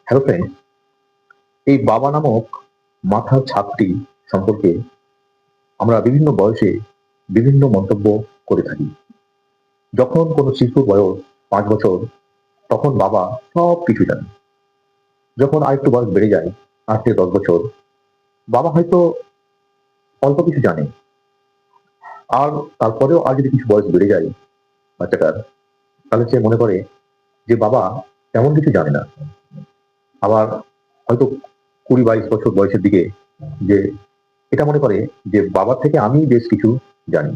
Hello friend, এই বাবা নামক মাথার ছাপটি সম্পর্কে আমরা বিভিন্ন বয়সে বিভিন্ন মন্তব্য করে থাকি। যখন কোনো শিশুর বয়স ৫ বছর, তখন বাবা সবকিছু জানে। যখন আরেকটু বয়স বেড়ে যায় ৮ থেকে ১০ বছর, বাবা হয়তো অল্প কিছু জানে। আর তারপরেও আর যদি কিছু বয়স বেড়ে যায় বাচ্চাটার, তাহলে সে মনে করে যে বাবা তেমন কিছু জানে না। আবার হয়তো ২০-২২ বছর বয়সের দিকে যে এটা মনে করে যে বাবার থেকে আমি বেশ কিছু জানি।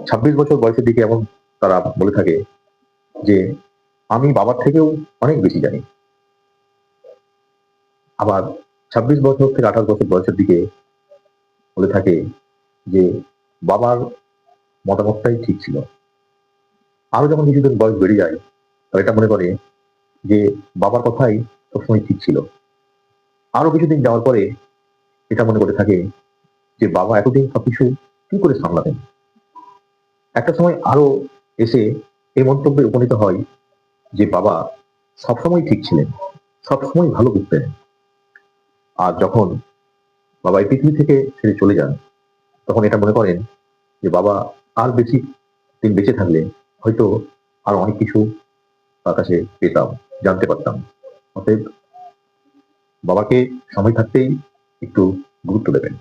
২৬ বছর বয়সের দিকে এমন তারা বলে থাকে যে আমি বাবার থেকেও অনেক বেশি জানি। আবার ২৬ বছর থেকে ২৮ বছর বয়সের দিকে বলে থাকে যে বাবার মতামতটাই ঠিক ছিল। আরো যখন কিছুদিন বয়স বেড়ে যায়, তারা এটা মনে করে যে বাবার কথাই সবসময় ঠিক ছিল। আরো কিছুদিন যাওয়ার পরে এটা মনে করে থাকে যে বাবা এতদিন সবকিছু কি করে সামলাতেন। একটা সময় আরো এসে এই মন্তব্যে উপনীত হয় যে বাবা সবসময় ঠিক ছিলেন, সবসময় ভালো বুঝতেন। আর যখন বাবা এই পৃথিবী থেকে ছেড়ে চলে যান, তখন এটা মনে করেন যে বাবা আর বেশি দিন বেঁচে থাকলে হয়তো আরো অনেক কিছু তার কাছে পেতাম, জানতে পারতাম। অতএব বাবাকে সময় থাকতেই একটু গুরুত্ব দেবেন।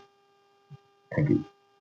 Thank you.